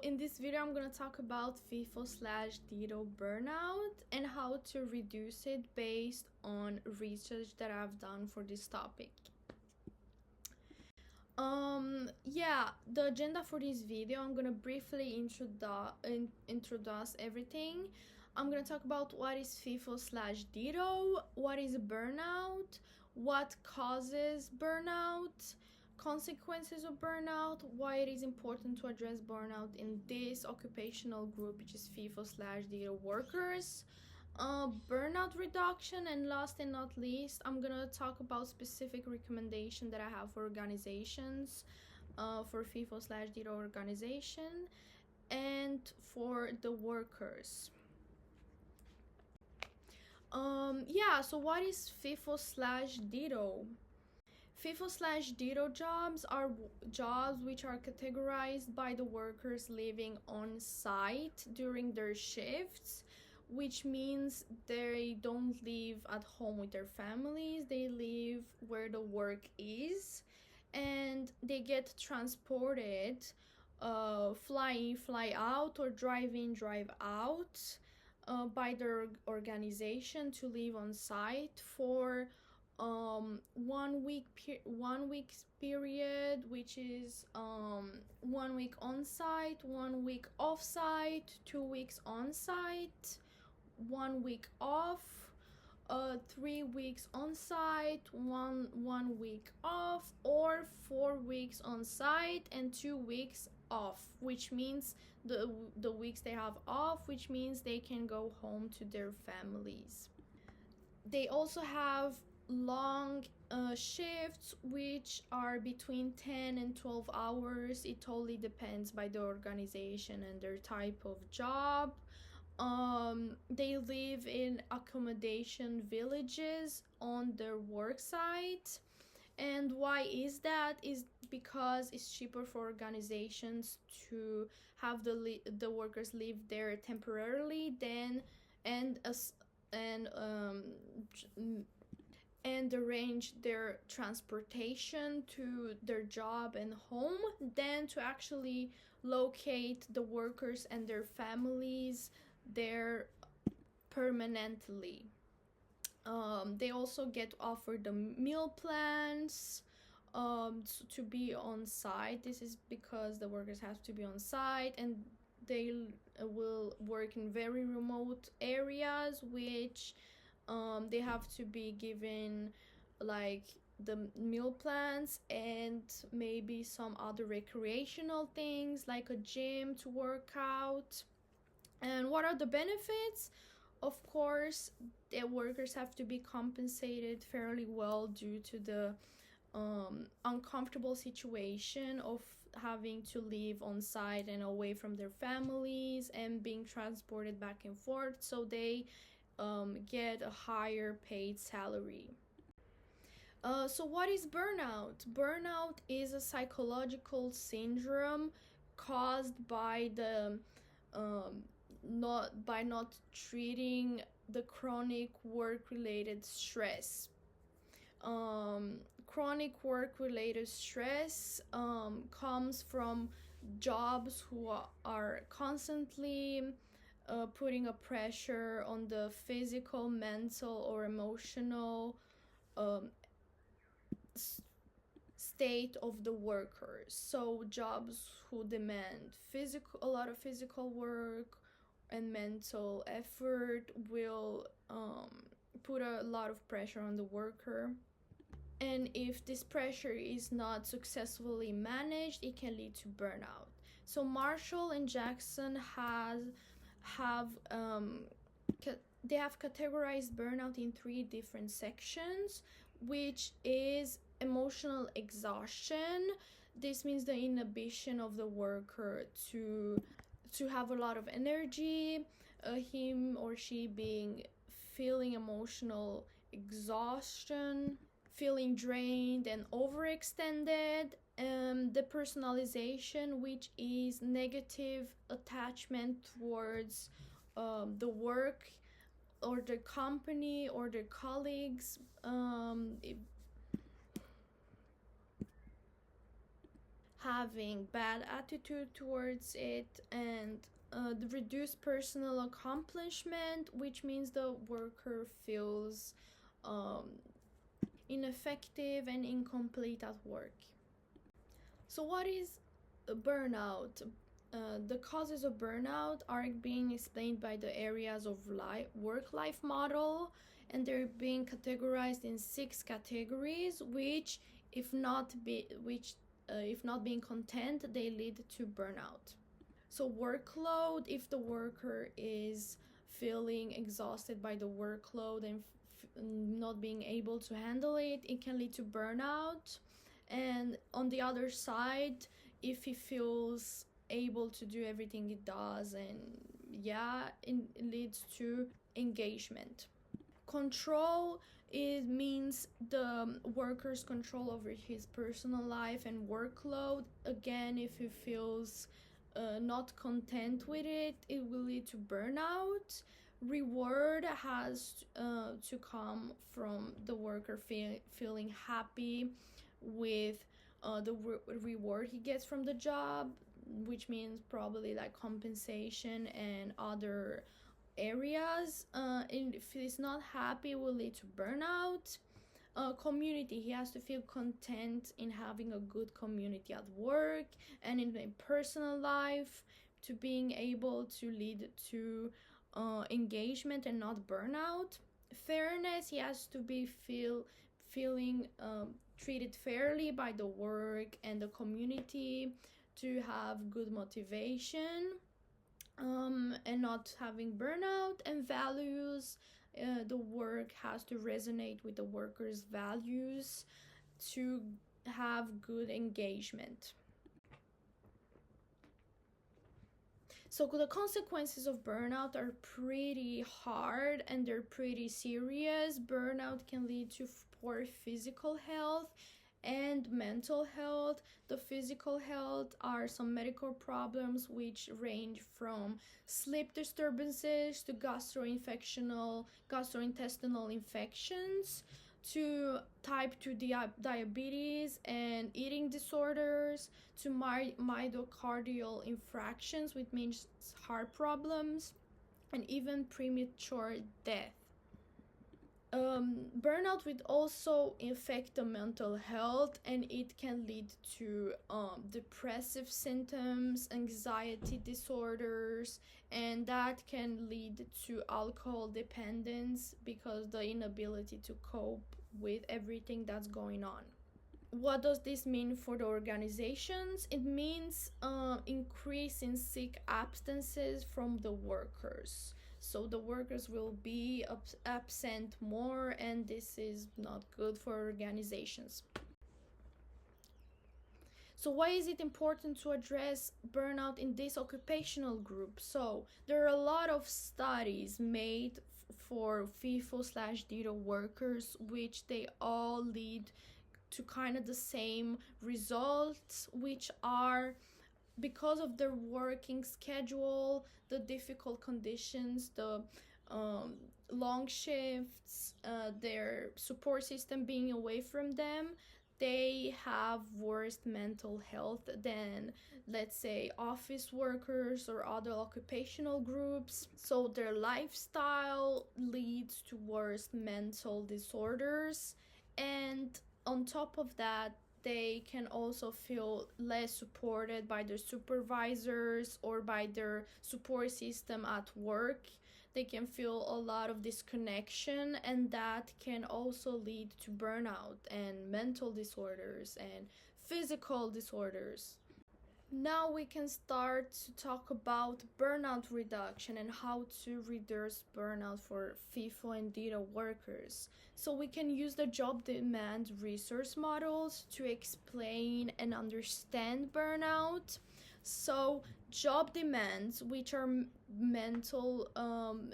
in this video I'm gonna talk about FIFO/DIDO burnout and how to reduce it based on research that I've done for this topic. The agenda for this video, I'm gonna briefly introduce everything. I'm gonna talk about what is FIFO/DIDO, what is burnout, what causes burnout, consequences of burnout, why it is important to address burnout in this occupational group, which is FIFO/DIDO workers, burnout reduction, and last and not least, I'm gonna talk about specific recommendation that I have for organizations, for FIFO/DIDO organization, and for the workers. So what is FIFO/DIDO? FIFO/DIDO jobs are jobs which are categorized by the workers living on site during their shifts, which means they don't live at home with their families, they live where the work is, and they get transported, fly in, fly out, or drive in, drive out by their organization to live on site for 1 week period, which is 1 week on site, 1 week off site, 2 weeks on site, 1 week off, 3 weeks on site, one week off, or 4 weeks on site and 2 weeks off, which means the weeks they have off, which means they can go home to their families. They also have long shifts, which are between 10 and 12 hours. It totally depends by the organization and their type of job. They live in accommodation villages on their work site. And why is that? Is because it's cheaper for organizations to have the workers live there temporarily and arrange their transportation to their job and home than to actually locate the workers and their families there permanently. They also get offered the meal plans to be on site. This is because the workers have to be on site, and they will work in very remote areas, which they have to be given like the meal plans and maybe some other recreational things like a gym to work out. And what are the benefits? Of course, the workers have to be compensated fairly well due to the uncomfortable situation of having to live on site and away from their families and being transported back and forth, so they get a higher paid salary. So what is burnout? Burnout is a psychological syndrome caused by the not treating the chronic work-related stress. Chronic work-related stress comes from jobs who are constantly putting a pressure on the physical, mental, or emotional state of the workers. So jobs who demand a lot of physical work and mental effort will put a lot of pressure on the worker. And if this pressure is not successfully managed, it can lead to burnout. So Marshall and Jackson have categorized burnout in 3 different sections, which is emotional exhaustion. This means the inhibition of the worker to have a lot of energy, him or she feeling emotional exhaustion, feeling drained and overextended. Depersonalization, which is negative attachment towards the work or the company or their colleagues. having bad attitude towards it, and the reduced personal accomplishment, which means the worker feels um, ineffective and incomplete at work. So, what is burnout? The causes of burnout are being explained by the areas of work-life model, and they're being categorized in 6 categories, which, if not being content, they lead to burnout. So workload, if the worker is feeling exhausted by the workload and not being able to handle it, it can lead to burnout. And on the other side, if he feels able to do everything he does, and it leads to engagement. Control, it means the worker's control over his personal life and workload. Again, if he feels not content with it, it will lead to burnout. Reward has to come from the worker feeling happy with the reward he gets from the job, which means probably like compensation and other areas. And if he's not happy, it will lead to burnout. Community, he has to feel content in having a good community at work and in a personal life, to being able to lead to engagement and not burnout. Fairness, he has to be feeling treated fairly by the work and the community, to have good motivation, and not having burnout. And values, the work has to resonate with the workers' values to have good engagement. So the consequences of burnout are pretty hard and they're pretty serious. Burnout can lead to poor physical health and mental health. The physical health are some medical problems which range from sleep disturbances to gastrointestinal infections, to type 2 diabetes and eating disorders, to myocardial infractions, which means heart problems, and even premature death. Burnout would also affect the mental health, and it can lead to depressive symptoms, anxiety disorders, and that can lead to alcohol dependence because the inability to cope with everything that's going on. What does this mean for the organizations? It means increase in sick absences from the workers. So the workers will be absent more, and this is not good for organizations. So why is it important to address burnout in this occupational group? So there are a lot of studies made for FIFO/DIDO workers, which they all lead to kind of the same results, which are because of their working schedule, the difficult conditions, the long shifts, their support system being away from them, they have worse mental health than, let's say, office workers or other occupational groups. So their lifestyle leads to worse mental disorders, and on top of that, they can also feel less supported by their supervisors or by their support system at work. They can feel a lot of disconnection, and that can also lead to burnout and mental disorders and physical disorders. Now we can start to talk about burnout reduction and how to reduce burnout for FIFO and DIDO workers. So we can use the job demand resource models to explain and understand burnout. So job demands, which are mental,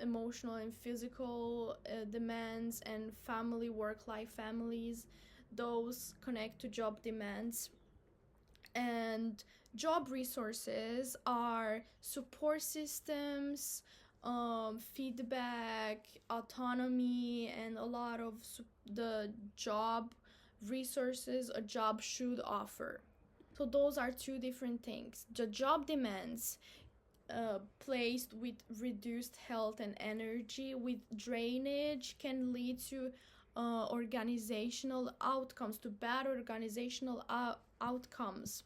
emotional, and physical demands, and family, work-life families, those connect to job demands. And job resources are support systems, feedback, autonomy, and a lot of the job resources a job should offer. So those are two different things. The job demands placed with reduced health and energy with drainage can lead to organizational outcomes, to bad organizational outcomes.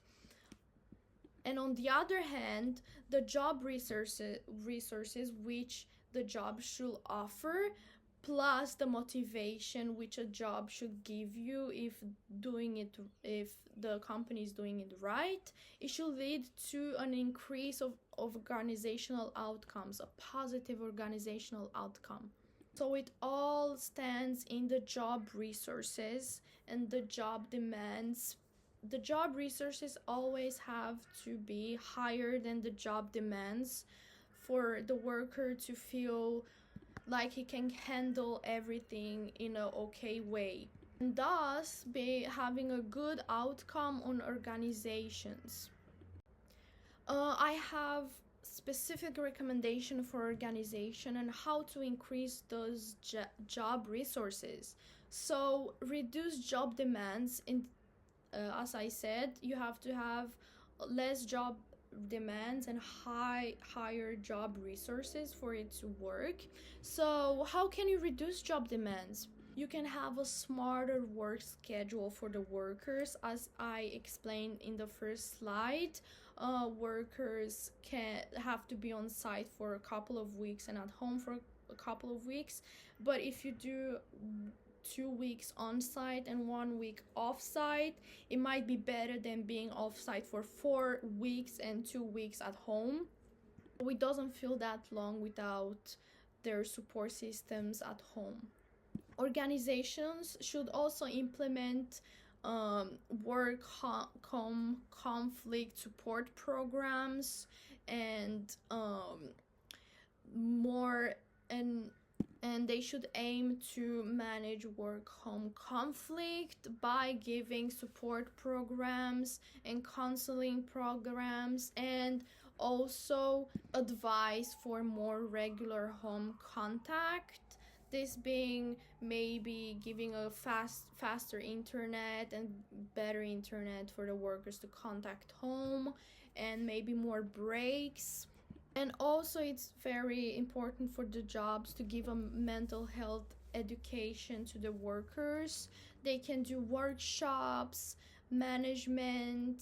And on the other hand, the job resources which the job should offer, plus the motivation which a job should give you if the company is doing it right, it should lead to an increase of organizational outcomes, a positive organizational outcome. So it all stands in the job resources and the job demands. The job resources always have to be higher than the job demands for the worker to feel like he can handle everything in an okay way, and thus be having a good outcome on organizations. I have specific recommendation for organization and how to increase those job resources. So reduce job demands. As I said, you have to have less job demands and higher job resources for it to work. So how can you reduce job demands? You can have a smarter work schedule for the workers. As I explained in the first slide, workers can have to be on site for a couple of weeks and at home for a couple of weeks. But if you do 2 weeks on site and 1 week off site, it might be better than being off site for 4 weeks and 2 weeks at home. It doesn't feel that long without their support systems at home. Organizations should also implement work conflict support programs and more and they should aim to manage work-home conflict by giving support programs and counseling programs, and also advice for more regular home contact. This being maybe giving a faster internet and better internet for the workers to contact home, and maybe more breaks. And also it's very important for the jobs to give a mental health education to the workers. They can do workshops, management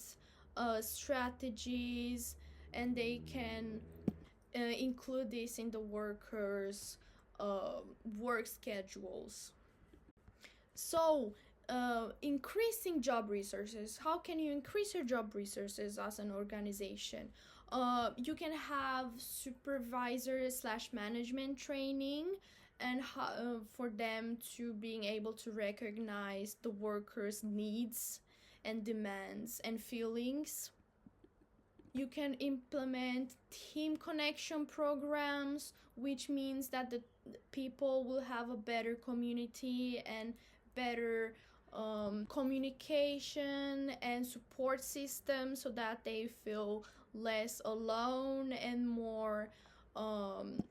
strategies, and they can include this in the workers' work schedules. So increasing job resources. How can you increase your job resources as an organization? You can have supervisor/management training, and for them to being able to recognize the workers' needs and demands and feelings. You can implement team connection programs, which means that the people will have a better community and better communication and support system, so that they feel less alone and more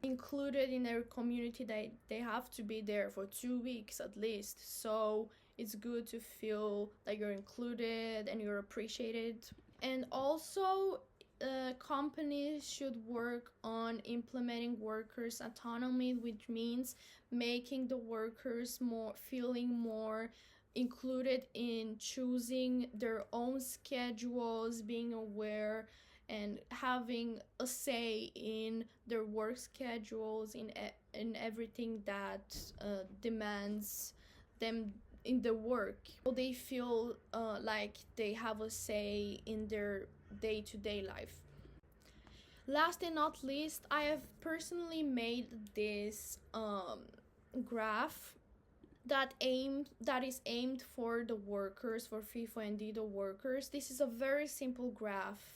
included in their community. They have to be there for 2 weeks at least, so it's good to feel like you're included and you're appreciated. And also companies should work on implementing workers' autonomy, which means making the workers feeling more included in choosing their own schedules, being aware and having a say in their work schedules, in everything that demands them in the work. So they feel like they have a say in their day-to-day life. Last and not least, I have personally made this graph that is aimed for the workers, for FIFO and DIDO workers. This is a very simple graph,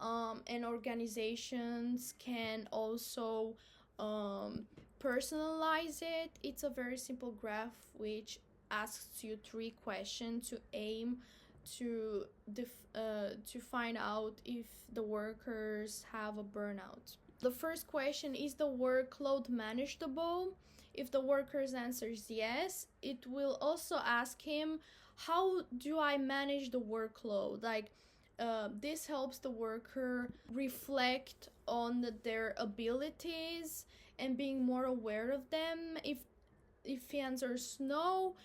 and organizations can also personalize it. It's a very simple graph which asks you 3 questions to aim to find out if the workers have a burnout. The first question: is the workload manageable? If the workers answers yes, it will also ask him, how do I manage the workload? Like, This helps the worker reflect on their abilities and being more aware of them. If he answers no,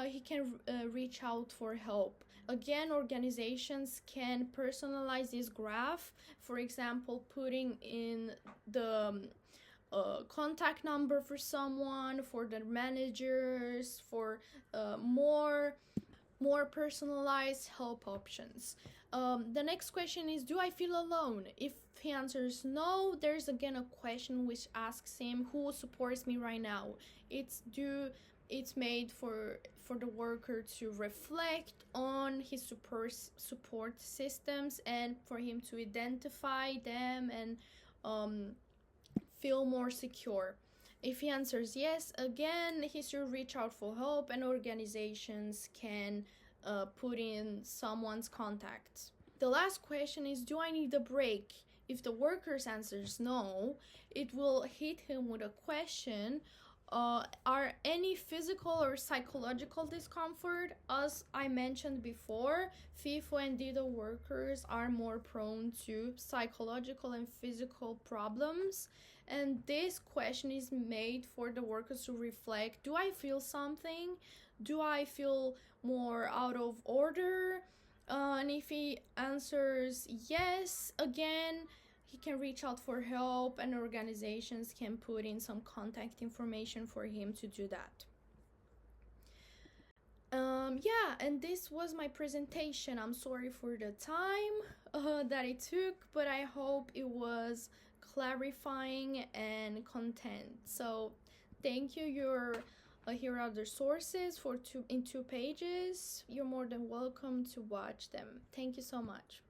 he can reach out for help. Again, organizations can personalize this graph, for example, putting in the contact number for someone, for their managers, for more personalized help options. The next question is, do I feel alone? If he answers no, there's again a question which asks him, who supports me right now? It's made for the worker to reflect on his support systems and for him to identify them and feel more secure. If he answers yes, again, he should reach out for help, and organizations can put in someone's contacts. The last question is, do I need a break? If the worker answers no, it will hit him with a question, are any physical or psychological discomfort? As I mentioned before, FIFO and DIDO workers are more prone to psychological and physical problems. And this question is made for the workers to reflect, do I feel something? Do I feel more out of order? And if he answers yes, again, he can reach out for help, and organizations can put in some contact information for him to do that. Yeah, and this was my presentation. I'm sorry for the time that it took, but I hope it was clarifying and content. So thank you. Here are the sources in 2 pages. You're more than welcome to watch them. Thank you so much.